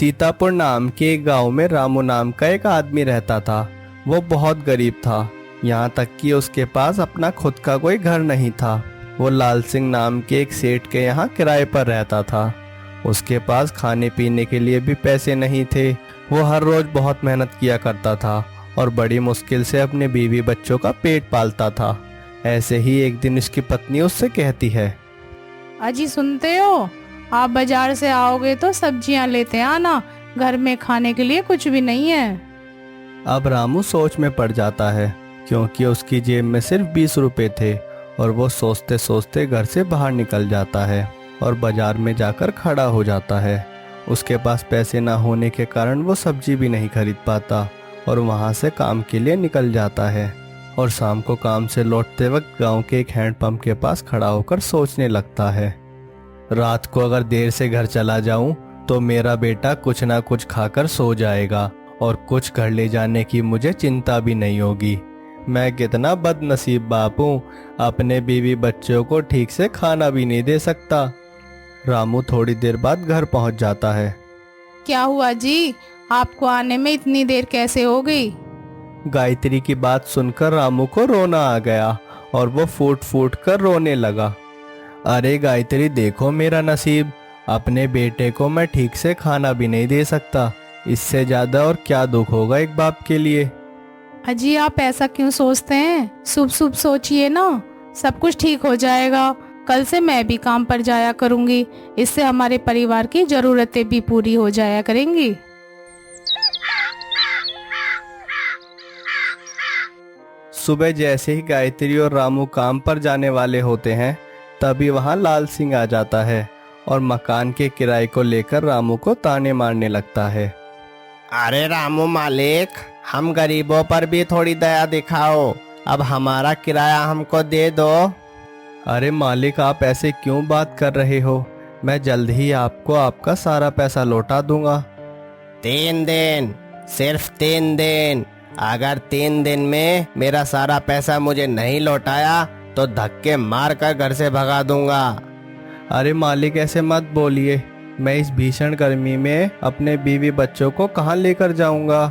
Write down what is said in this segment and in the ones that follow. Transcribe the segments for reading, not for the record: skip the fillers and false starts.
सीतापुर नाम के एक गांव में रामू नाम का एक आदमी रहता था। वो बहुत गरीब था, यहाँ तक कि उसके पास अपना खुद का कोई घर नहीं था। वो लाल सिंह नाम के एक सेठ के यहाँ किराए पर रहता था। उसके पास खाने पीने के लिए भी पैसे नहीं थे। वो हर रोज बहुत मेहनत किया करता था और बड़ी मुश्किल से अपने बीवी बच्चों का पेट पालता था। ऐसे ही एक दिन उसकी पत्नी उससे कहती है, अजी सुनते हो, आप बाजार से आओगे तो सब्जियां लेते आना, घर में खाने के लिए कुछ भी नहीं है। अब रामू सोच में पड़ जाता है क्योंकि उसकी जेब में सिर्फ 20 रुपए थे और वो सोचते सोचते घर से बाहर निकल जाता है और बाजार में जाकर खड़ा हो जाता है। उसके पास पैसे ना होने के कारण वो सब्जी भी नहीं खरीद पाता और वहाँ से काम के लिए निकल जाता है और शाम को काम से लौटते वक्त गांव के एक हैंडपंप के पास खड़ा होकर सोचने लगता है, रात को अगर देर से घर चला जाऊं तो मेरा बेटा कुछ ना कुछ खाकर सो जाएगा और कुछ घर ले जाने की मुझे चिंता भी नहीं होगी। मैं कितना बदनसीब बाप हूं, अपने बीवी बच्चों को ठीक से खाना भी नहीं दे सकता। रामू थोड़ी देर बाद घर पहुंच जाता है। क्या हुआ जी, आपको आने में इतनी देर कैसे हो गई? गायत्री की बात सुनकर रामू को रोना आ गया और वो फूट फूट कर रोने लगा। अरे गायत्री, देखो मेरा नसीब, अपने बेटे को मैं ठीक से खाना भी नहीं दे सकता। इससे ज्यादा और क्या दुख होगा एक बाप के लिए। अजी आप ऐसा क्यों सोचते हैं? शुभ शुभ सोचिए ना, सब कुछ ठीक हो जाएगा। कल से मैं भी काम पर जाया करूंगी, इससे हमारे परिवार की जरूरतें भी पूरी हो जाया करेंगी। सुबह जैसे ही गायत्री और रामू काम पर जाने वाले होते हैं तभी वहां लाल सिंह आ जाता है और मकान के किराए को लेकर रामू को ताने मारने लगता है। अरे रामू मालिक, हम गरीबों पर भी थोड़ी दया दिखाओ, अब हमारा किराया हमको दे दो। अरे मालिक, आप ऐसे क्यों बात कर रहे हो? मैं जल्द ही आपको आपका सारा पैसा लौटा दूंगा। 3 दिन, सिर्फ 3 दिन। अगर 3 दिन में मेरा सारा पैसा मुझे नहीं लौटाया तो धक्के मार कर घर से भगा दूंगा। अरे मालिक, ऐसे मत बोलिए, मैं इस भीषण गर्मी में अपने बीवी बच्चों को कहाँ लेकर जाऊंगा।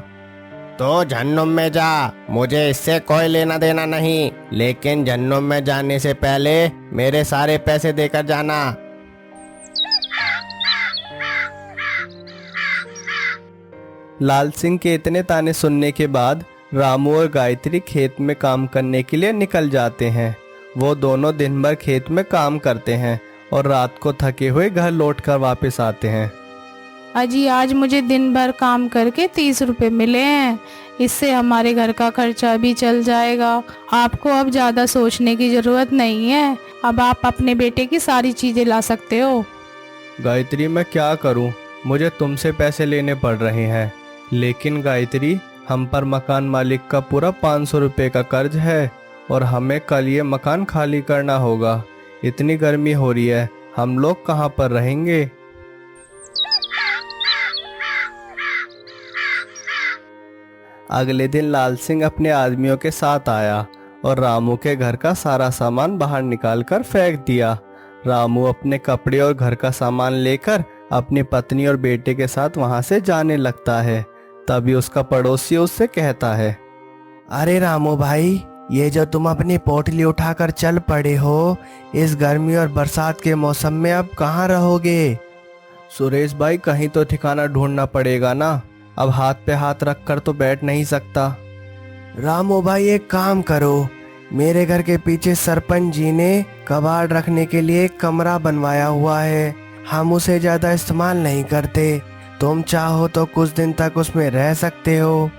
तो जहन्नुम में जा, मुझे इससे कोई लेना देना नहीं, लेकिन जहन्नुम में जाने से पहले मेरे सारे पैसे देकर जाना। लाल सिंह के इतने ताने सुनने के बाद रामू और गायत्री खेत में काम करने के लिए निकल जाते हैं। वो दोनों दिन भर खेत में काम करते हैं और रात को थके हुए घर लौटकर वापस आते हैं। अजी आज मुझे दिन भर काम करके 30 रुपए मिले हैं, इससे हमारे घर का खर्चा भी चल जाएगा। आपको अब ज्यादा सोचने की जरूरत नहीं है, अब आप अपने बेटे की सारी चीजें ला सकते हो। गायत्री, मैं क्या करूं? मुझे तुमसे पैसे लेने पड़ रहे हैं, लेकिन गायत्री, हम पर मकान मालिक का पूरा 500 रुपये का कर्ज है और हमें कल ये मकान खाली करना होगा। इतनी गर्मी हो रही है, हम लोग कहाँ पर रहेंगे? अगले दिन लाल सिंह अपने आदमियों के साथ आया और रामू के घर का सारा सामान बाहर निकालकर फेंक दिया। रामू अपने कपड़े और घर का सामान लेकर अपनी पत्नी और बेटे के साथ वहां से जाने लगता है। तभी उसका पड़ोसी उससे कहता है, अरे रामू भाई, ये जो तुम अपनी पोटली उठाकर चल पड़े हो, इस गर्मी और बरसात के मौसम में अब कहाँ रहोगे? सुरेश भाई, कहीं तो ठिकाना ढूंढना पड़ेगा ना, अब हाथ पे हाथ रखकर तो बैठ नहीं सकता। रामू भाई, एक काम करो, मेरे घर के पीछे सरपंच जी ने कबाड़ रखने के लिए एक कमरा बनवाया हुआ है, हम उसे ज्यादा इस्तेमाल नहीं करते, तुम चाहो तो कुछ दिन तक उसमें रह सकते हो।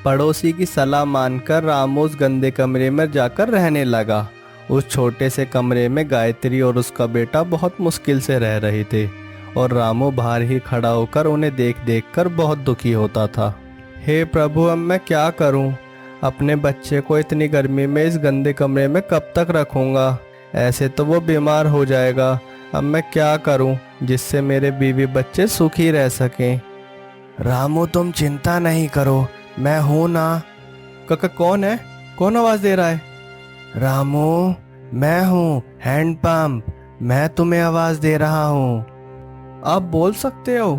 पड़ोसी की सलाह मानकर रामू उस गंदे कमरे में जाकर रहने लगा। उस छोटे से कमरे में गायत्री और उसका बेटा बहुत मुश्किल से रह रहे थे और रामू बाहर ही खड़ा होकर उन्हें देख देख कर बहुत दुखी होता था। हे प्रभु, अब मैं क्या करूं? अपने बच्चे को इतनी गर्मी में इस गंदे कमरे में कब तक रखूंगा? ऐसे तो वो बीमार हो जाएगा। अब मैं क्या करूं जिससे मेरे बीवी बच्चे सुखी रह सकें? रामू, तुम चिंता नहीं करो, मैं हूं ना। काका, कौन है? कौन आवाज दे रहा है? रामू, मैं हूँ हैंडपंप। मैं तुम्हें आवाज दे रहा हूँ। आप बोल सकते हो?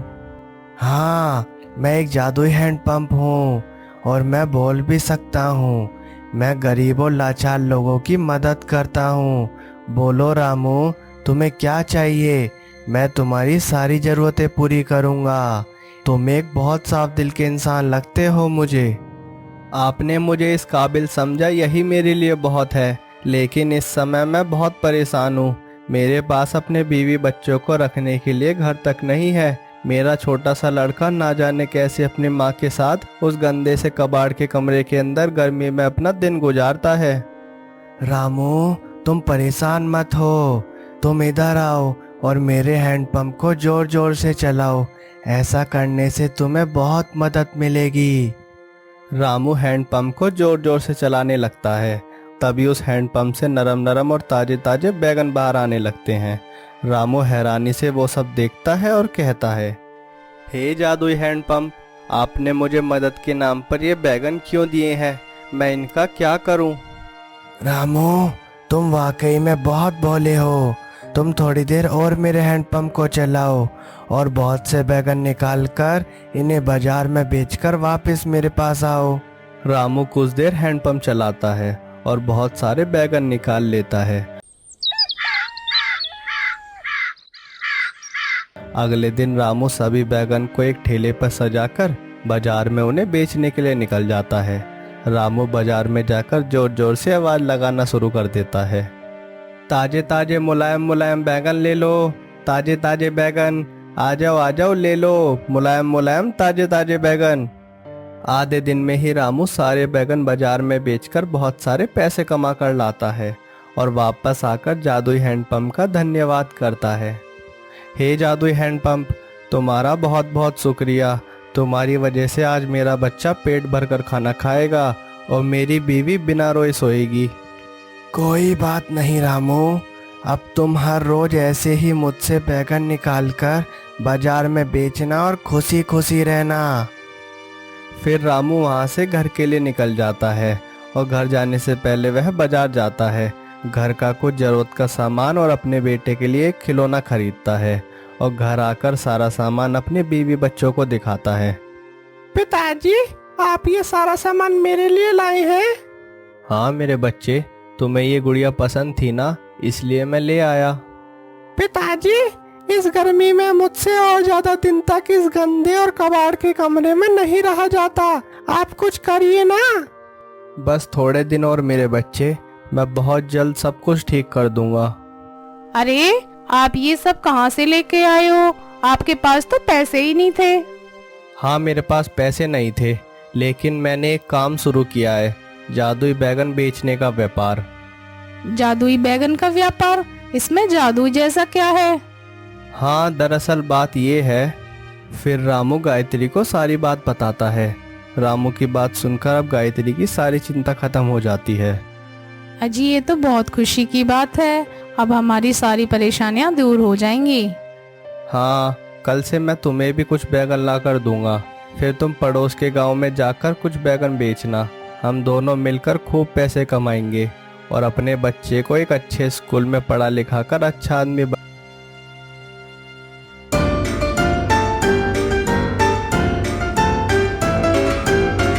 हाँ, मैं एक जादुई हैंडपंप हूँ और मैं बोल भी सकता हूँ। मैं गरीब और लाचार लोगों की मदद करता हूँ। बोलो रामू, तुम्हें क्या चाहिए? मैं तुम्हारी सारी ज़रूरतें पूरी करूँगा। तुम एक बहुत साफ दिल के इंसान लगते हो मुझे। आपने मुझे इस काबिल समझा, यही मेरे लिए बहुत है। लेकिन इस समय मैं बहुत परेशान हूँ। मेरे पास अपने बीवी बच्चों को रखने के लिए घर तक नहीं है। मेरा छोटा सा लड़का ना जाने कैसे अपनी माँ के साथ उस गंदे से कबाड़ के कमरे के अंदर गर्मी में अपना दिन गुजारता है। रामू, तुम परेशान मत हो। तुम इधर आओ और मेरे हैंडपंप को जोर जोर से चलाओ। ऐसा करने से तुम्हें बहुत मदद मिलेगी। रामू हैंडपंप को जोर जोर से चलाने लगता है। तभी उस हैंडपंप से नरम नरम और ताजे ताजे बैगन बाहर आने लगते हैं। रामू हैरानी से वो सब देखता है और कहता है, हे जादुई हैंडपंप, आपने मुझे मदद के नाम पर ये बैगन क्यों दिए हैं? मैं इनका क्या करूं? रामू, तुम वाकई में बहुत भोले हो। तुम थोड़ी देर और मेरे हैंडपंप को चलाओ और बहुत से बैगन निकाल कर इन्हें बाजार में बेचकर वापस मेरे पास आओ। रामू कुछ देर हैंडपंप चलाता है और बहुत सारे बैगन निकाल लेता है। अगले दिन रामू सभी बैगन को एक ठेले पर सजाकर बाजार में उन्हें बेचने के लिए निकल जाता है। रामू बाजार में जाकर जोर जोर से आवाज लगाना शुरू कर देता है, ताजे ताजे मुलायम मुलायम बैगन ले लो, ताजे ताजे बैगन, आ जाओ ले लो, मुलायम मुलायम ताजे ताजे बैगन। आधे दिन में ही रामू सारे बैगन बाजार में बेचकर बहुत सारे पैसे कमा कर लाता है और वापस आकर जादुई हैंडपंप का धन्यवाद करता है। हे जादुई हैंडपंप, तुम्हारा बहुत बहुत शुक्रिया। तुम्हारी वजह से आज मेरा बच्चा पेट भरकर खाना खाएगा और मेरी बीवी बिना रोए सोएगी। कोई बात नहीं रामू, अब तुम हर रोज ऐसे ही मुझसे बैगन निकालकर बाजार में बेचना और खुशी खुशी रहना। फिर रामू वहाँ से घर के लिए निकल जाता है और घर जाने से पहले वह बाजार जाता है। घर का कुछ जरूरत का सामान और अपने बेटे के लिए एक खिलौना खरीदता है और घर आकर सारा सामान अपने बीवी बच्चों को दिखाता है। पिताजी, आप ये सारा सामान मेरे लिए लाए हैं? हाँ मेरे बच्चे, तुम्हें ये गुड़िया पसंद थी ना, इसलिए मैं ले आया। पिताजी, इस गर्मी में मुझसे और ज्यादा दिन तक इस गंदे और कबाड़ के कमरे में नहीं रहा जाता। आप कुछ करिए ना। बस थोड़े दिन और मेरे बच्चे, मैं बहुत जल्द सब कुछ ठीक कर दूंगा। अरे आप ये सब कहाँ से लेके आए हो? आपके पास तो पैसे ही नहीं थे। हाँ मेरे पास पैसे नहीं थे, लेकिन मैंने एक काम शुरू किया है, जादुई बैगन बेचने का व्यापार। जादुई बैगन का व्यापार? इसमें जादू जैसा क्या है? हाँ दरअसल बात ये है। फिर रामू गायत्री को सारी बात बताता है। रामू की बात सुनकर अब गायत्री की सारी चिंता खत्म हो जाती है। अजी ये तो बहुत खुशी की बात है। अब हमारी सारी परेशानियां दूर हो जाएंगी। हाँ, कल से मैं तुम्हें भी कुछ बैगन ला कर दूंगा। फिर तुम पड़ोस के गांव में जाकर कुछ बैगन बेचना। हम दोनों मिलकर खूब पैसे कमाएंगे और अपने बच्चे को एक अच्छे स्कूल में पढ़ा लिखा कर अच्छा आदमी